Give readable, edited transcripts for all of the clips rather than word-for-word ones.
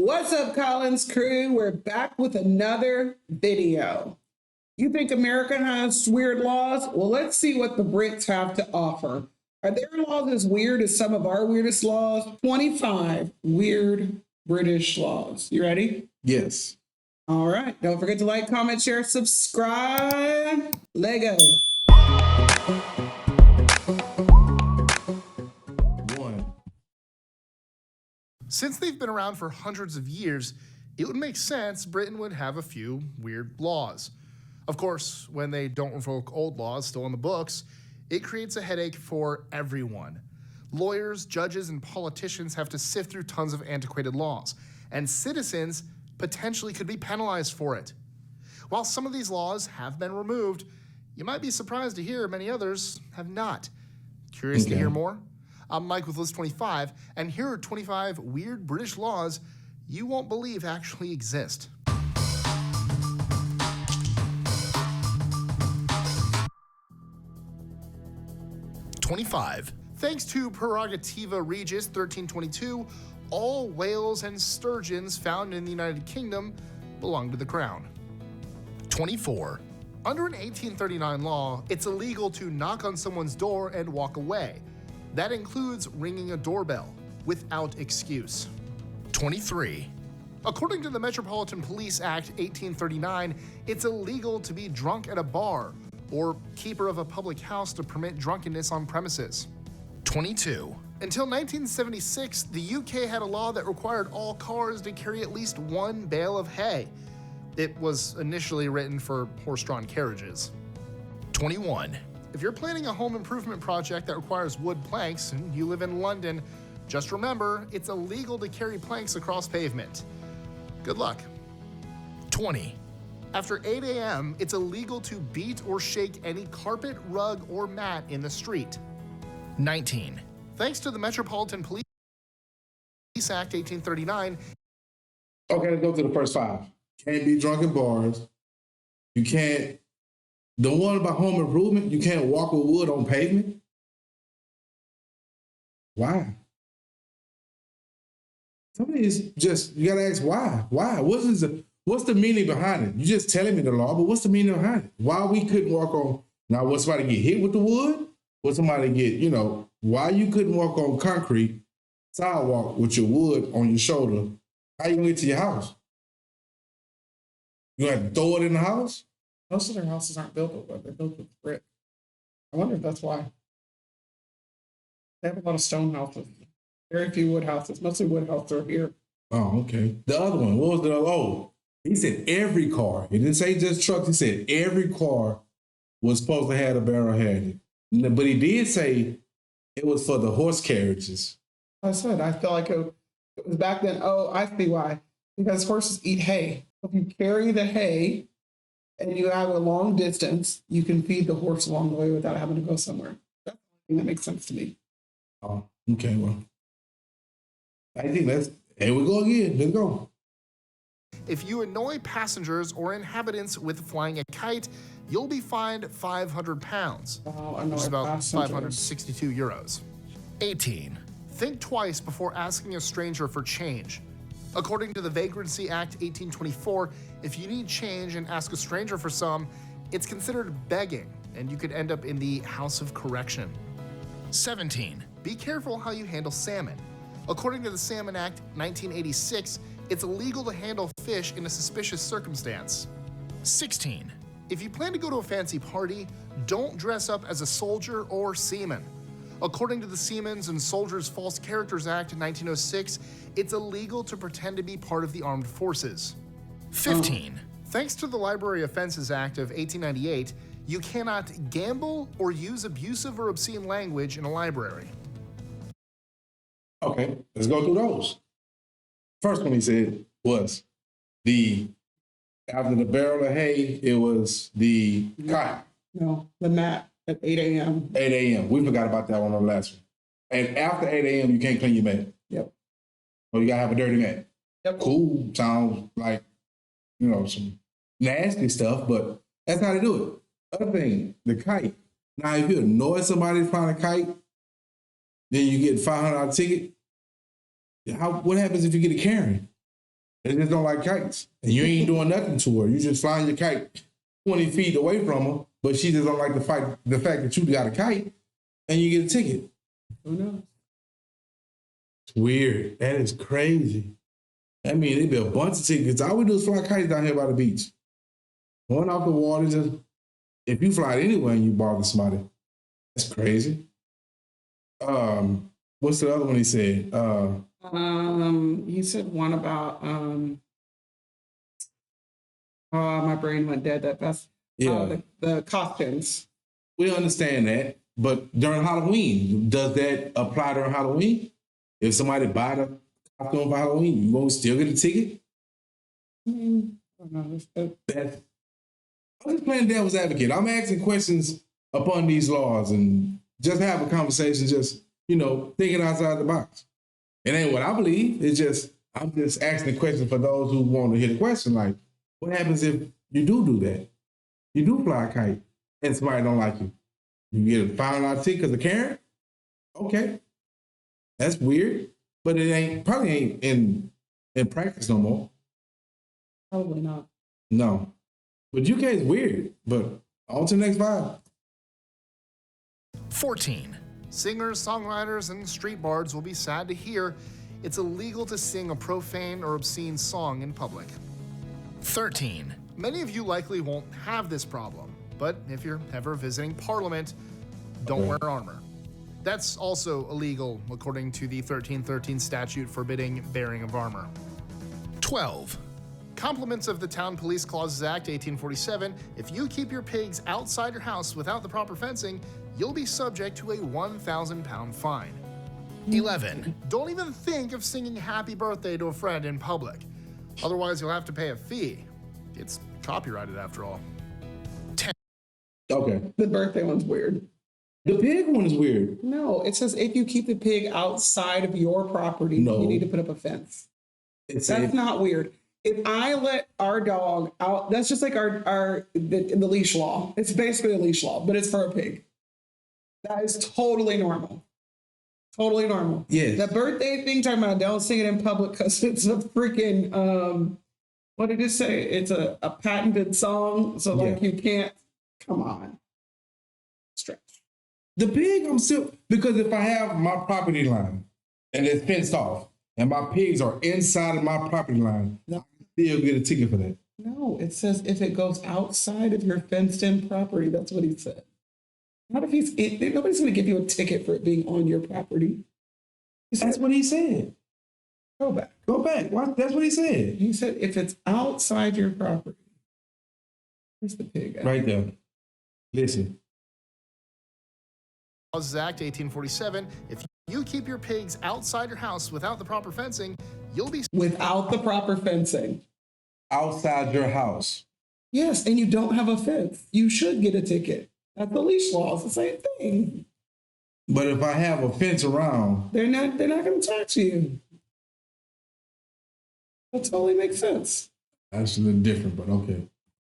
What's up, Collins crew? We're back with another video. You think America has weird laws? Well, let's see what the Brits have to offer. Are their laws as weird as some of our weirdest laws? 25 weird British laws. You ready? Yes. All right. Don't forget to like, comment, share, subscribe. Lego. Since they've been around for hundreds of years, it would make sense Britain would have a few weird laws. Of course, when they don't revoke old laws still in the books, it creates a headache for everyone. Lawyers, judges, and politicians have to sift through tons of antiquated laws, and citizens potentially could be penalized for it. While some of these laws have been removed, you might be surprised to hear many others have not. Curious to hear more? I'm Mike with List 25, and here are 25 weird British laws you won't believe actually exist. #25. Thanks to Prerogativa Regis 1322, all whales and sturgeons found in the United Kingdom belong to the Crown. #24. Under an 1839 law, it's illegal to knock on someone's door and walk away. That includes ringing a doorbell, without excuse. #23. According to the Metropolitan Police Act 1839, it's illegal to be drunk at a bar or keeper of a public house to permit drunkenness on premises. #22. Until 1976, the UK had a law that required all cars to carry at least one bale of hay. It was initially written for horse-drawn carriages. #21. If you're planning a home improvement project that requires wood planks and you live in London, just remember it's illegal to carry planks across pavement. Good luck. #20. After 8 a.m., it's illegal to beat or shake any carpet, rug, or mat in the street. #19. Thanks to the Metropolitan Police Act 1839. Okay, let's go to the first 5. Can't be drunk in bars. You can't. The one about home improvement, you can't walk with wood on pavement. Why? Some of these just, you gotta ask why. Why? What's the meaning behind it? You just telling me the law, but what's the meaning behind it? Why we couldn't walk on, now would somebody get hit with the wood? Would somebody get, why you couldn't walk on concrete sidewalk with your wood on your shoulder? How you gonna get to your house? You gonna have to throw it in the house? Most of their houses aren't built with wood. They're built with brick. I wonder if that's why. They have a lot of stone houses. Very few wood houses. Mostly wood houses are here. Oh, okay. The other one, what was the other? Oh, he said every car. He didn't say just trucks. He said every car was supposed to have a barrel head. But he did say it was for the horse carriages. I said, I feel like it was back then. Oh, I see why. Because horses eat hay. If you carry the hay and you have a long distance, you can feed the horse along the way without having to go somewhere. That's the thing that makes sense to me. Oh, okay, well. I think here we go again. Let's go. If you annoy passengers or inhabitants with flying a kite, you'll be fined 500 pounds, which is about 562 euros. 18. Think twice before asking a stranger for change. According to the Vagrancy Act 1824, if you need change and ask a stranger for some, it's considered begging, and you could end up in the House of Correction. 17. Be careful how you handle salmon. According to the Salmon Act 1986, it's illegal to handle fish in a suspicious circumstance. 16. If you plan to go to a fancy party, don't dress up as a soldier or seaman. According to the Seamen's and Soldiers' False Characters Act 1906, it's illegal to pretend to be part of the armed forces. 15. Thanks to the Library Offenses Act of 1898, you cannot gamble or use abusive or obscene language in a library. Okay, let's go through those. First one he said was after the barrel of hay, it was the kite. No, the mat at 8 a.m. 8 a.m. We forgot about that one on the last one. And after 8 a.m., you can't clean your mat. Yep. Or you gotta have a dirty mat. Yep. Cool, sounds like, some nasty stuff, but that's how they do it. Other thing, the kite. Now, if you annoy somebody flying a kite, then you get $500 ticket. What happens if you get a Karen? They just don't like kites. And you ain't doing nothing to her. You just flying your kite 20 feet away from her, but she just don't like the fact that you got a kite and you get a ticket. Who knows? It's weird. That is crazy. I mean, there'd be a bunch of tickets. All we do is fly kites down here by the beach. One off the water, just if you fly it anywhere and you bother somebody, that's crazy. What's the other one he said? He said one about my brain went dead that fast. The costumes. We understand that, but during Halloween, does that apply during Halloween? If somebody buy the costume for Halloween, you won't still get a ticket? I don't know. I'm just playing devil's advocate. I'm asking questions upon these laws and just have a conversation, just, thinking outside the box. It ain't what I believe. It's just, I'm just asking the question for those who want to hear the question. Like, what happens if you do that? You do fly a kite and somebody don't like you. You get a $5 ticket because of Karen? Okay. That's weird. But it probably ain't in practice no more. Probably not. No. But UK is weird. But on to the next vibe. 14. Singers, songwriters, and street bards will be sad to hear it's illegal to sing a profane or obscene song in public. 13. Many of you likely won't have this problem, but if you're ever visiting Parliament, don't wear armor. That's also illegal according to the 1313 statute forbidding bearing of armor. 12. Compliments of the Town Police Clauses Act 1847, if you keep your pigs outside your house without the proper fencing, you'll be subject to a £1,000 fine. 11. Don't even think of singing happy birthday to a friend in public. Otherwise, you'll have to pay a fee. It's copyrighted after all. 10. Okay. The birthday one's weird. The pig one is weird. No, it says if you keep the pig outside of your property, you need to put up a fence. That's not weird. If I let our dog out, that's just like the leash law. It's basically a leash law, but it's for a pig. That is totally normal. Totally normal. Yes. The birthday thing, talking about don't sing it in public because it's a freaking, what did it say? It's a patented song. So you can't, come on. Stretch. The pig, I'm still, because if I have my property line and it's fenced off and my pigs are inside of my property line, I still get a ticket for that. No, it says if it goes outside of your fenced in property, that's what he said. Not if nobody's going to give you a ticket for it being on your property. That's what he said. Go back. Go back. What? That's what he said. He said if it's outside your property. Where's the pig at? Right there. Listen. Clauses Act 1847, if you keep your pigs outside your house without the proper fencing, you'll be... Without the proper fencing. Outside your house. Yes, and you don't have a fence. You should get a ticket. That's the leash law. It's the same thing. But if I have a fence around... They're not going to tax you. That totally makes sense. That's a little different, but okay.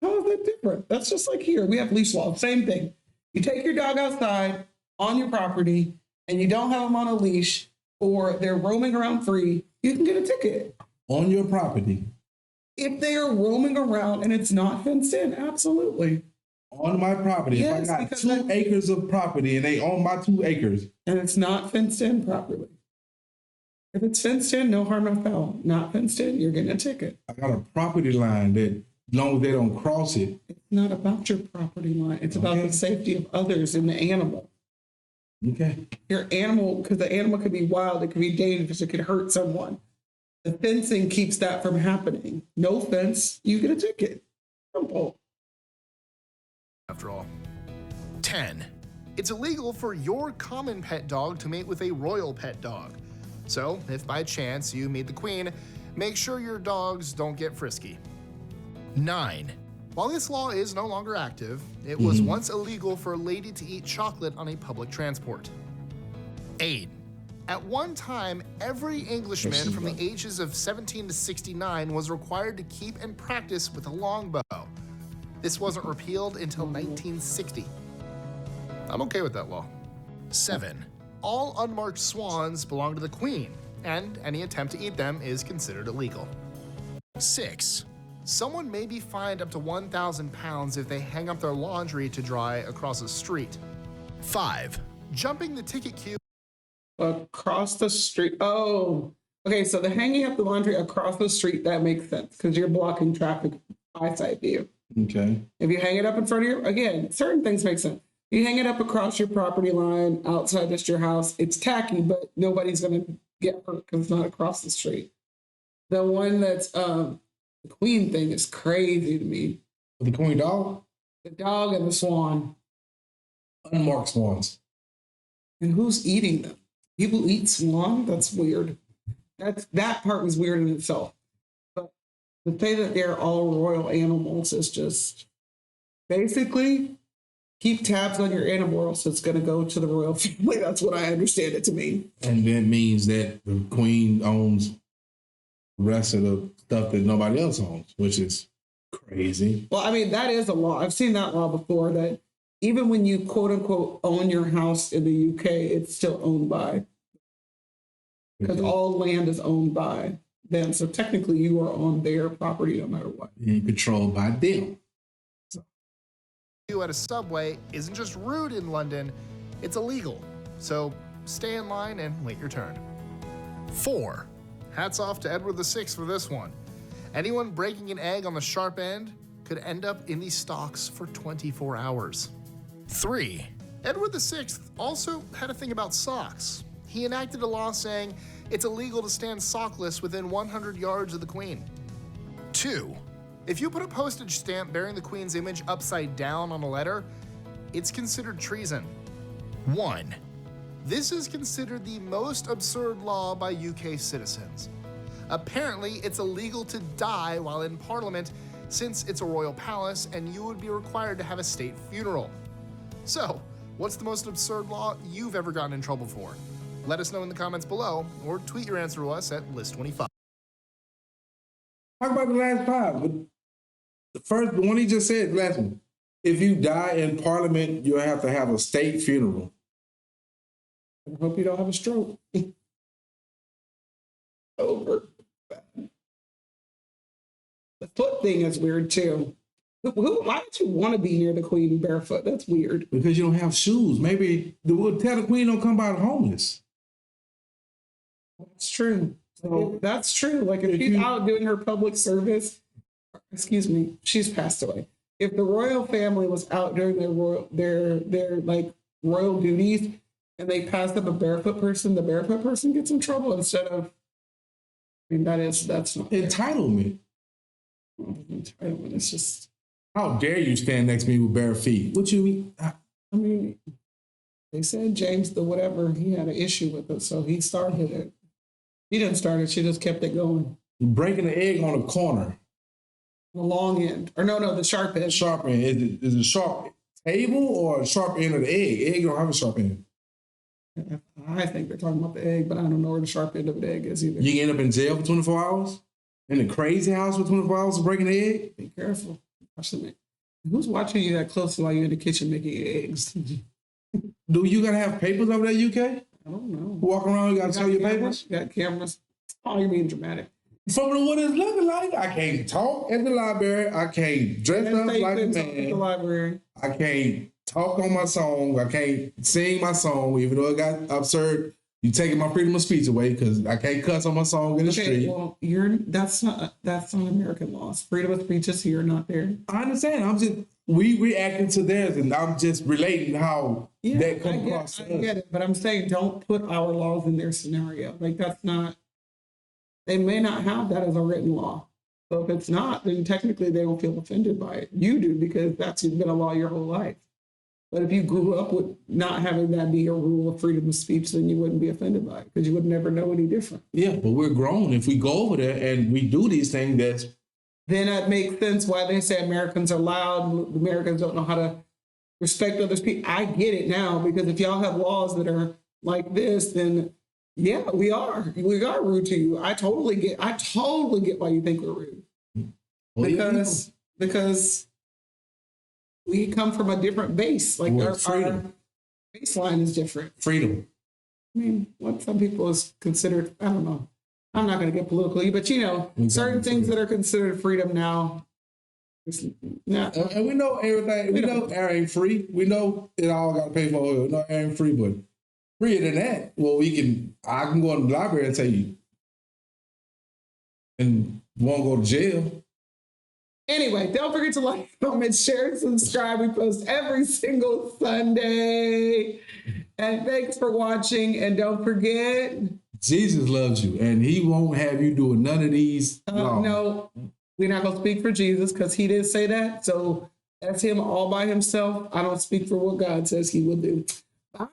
How is that different? That's just like here. We have leash law. Same thing. You take your dog outside on your property and you don't have them on a leash or they're roaming around free, you can get a ticket. On your property? If they are roaming around and it's not fenced in, absolutely. On my property. Yes, if I got 2 acres of property and they own my 2 acres. And it's not fenced in properly. If it's fenced in, no harm, no foul. Not fenced in, you're getting a ticket. I got a property line that, as long as they don't cross it. It's not about your property line. It's about the safety of others and the animal. Okay. Your animal, because the animal could be wild, it could be dangerous, it could hurt someone. The fencing keeps that from happening. No fence, you get a ticket. Simple. After all. 10. It's illegal for your common pet dog to mate with a royal pet dog. So, if by chance you meet the queen, make sure your dogs don't get frisky. 9. While this law is no longer active, it was once illegal for a lady to eat chocolate on a public transport. 8. At one time, every Englishman from the ages of 17 to 69 was required to keep and practice with a longbow. This wasn't repealed until 1960. I'm okay with that law. 7. All unmarked swans belong to the queen, and any attempt to eat them is considered illegal. 6. Someone may be fined up to 1,000 pounds if they hang up their laundry to dry across a street. 5. Jumping the ticket queue Across the street. Oh, okay. So the hanging up the laundry across the street, that makes sense because you're blocking traffic eyesight view. Okay. If you hang it up in front of your, again, certain things make sense. You hang it up across your property line outside just your house, it's tacky, but nobody's going to get hurt because it's not across the street. The one that's the queen thing is crazy to me. The queen dog? The dog and the swan. Unmarked swans. And who's eating them? People eat swan? That's weird. That part was weird in itself. But to say that they're all royal animals is just basically keep tabs on your animal or else it's going to go to the royal family. That's what I understand it to mean. And that means that the queen owns the rest of the stuff that nobody else owns, which is crazy. Well, I mean, that is a law. I've seen that law before that even when you quote unquote own your house in the UK, it's still owned by, because all land is owned by them. So technically you are on their property no matter what. And controlled by them. at a subway isn't just rude in London, it's illegal. So stay in line and wait your turn. 4. Hats off to Edward VI for this one. Anyone breaking an egg on the sharp end could end up in the stocks for 24 hours. 3. Edward VI also had a thing about socks. He enacted a law saying it's illegal to stand sockless within 100 yards of the Queen. 2. If you put a postage stamp bearing the Queen's image upside down on a letter, it's considered treason. 1. This is considered the most absurd law by UK citizens. Apparently, it's illegal to die while in Parliament since it's a royal palace and you would be required to have a state funeral. So, what's the most absurd law you've ever gotten in trouble for? Let us know in the comments below or tweet your answer to us at List25. Talk about the last 5. The one he just said, the last one. If you die in Parliament, you'll have to have a state funeral. I hope you don't have a stroke. Over. The foot thing is weird too. Why would you want to be near the Queen barefoot? That's weird. Because you don't have shoes. Maybe we'll tell the Queen don't come by the homeless. That's true. So that's true. Like if she's out doing her public service, excuse me, she's passed away. If the royal family was out doing their like royal duties and they passed up a barefoot person, the barefoot person gets in trouble instead of. I mean, that's not entitlement. Entitlement. It's just. How dare you stand next to me with bare feet? What you mean? I mean, they said James the whatever, he had an issue with it, so he started it. He didn't start it, she just kept it going. Breaking an egg on a corner. The long end. Or no, the sharp end. Sharp end. Is it sharp table or a sharp end of the egg? Egg don't have a sharp end. I think they're talking about the egg, but I don't know where the sharp end of the egg is either. You can end up in jail for 24 hours? In a crazy house for 24 hours for breaking an egg? Be careful. Who's watching you that close while you're in the kitchen making eggs? Do you gotta have papers over there, UK? I don't know. Walk around, you gotta show your papers? You got cameras. Oh, you're being dramatic. From what it's looking like, I can't talk at the library. I can't dress up like a man. At the library. I can't talk on my song. I can't sing my song, even though it got absurd. You taking my freedom of speech away because I can't cuss on my song in the street. Well, that's not American laws. Freedom of speech is here, not there. I understand. We reacting to theirs, and I'm just relating how that comes across. I get it, but I'm saying don't put our laws in their scenario. Like that's not. They may not have that as a written law. So if it's not, then technically they don't feel offended by it. You do because that's been a law your whole life. But if you grew up with not having that be your rule of freedom of speech, then you wouldn't be offended by it because you would never know any different. Yeah, but we're grown. If we go over there and we do these things, then that makes sense why they say Americans are loud. Americans don't know how to respect others. I get it now because if y'all have laws that are like this, then yeah, we are rude to you. I totally get why you think we're rude. Well, because we come from a different base. Like our baseline is different. Freedom. I mean, what some people is considered, I don't know. I'm not going to get political, but certain things that are considered freedom now. And we know everything. We know air ain't free. We know it all got to pay for oil. No, air ain't free, but freer than that. Well, I can go in the library and tell you, and won't go to jail. Anyway, don't forget to like, comment, share, and subscribe. We post every single Sunday. And thanks for watching. And don't forget, Jesus loves you, and he won't have you doing none of these. No, we're not going to speak for Jesus because he didn't say that. So that's him all by himself. I don't speak for what God says he will do. Bye.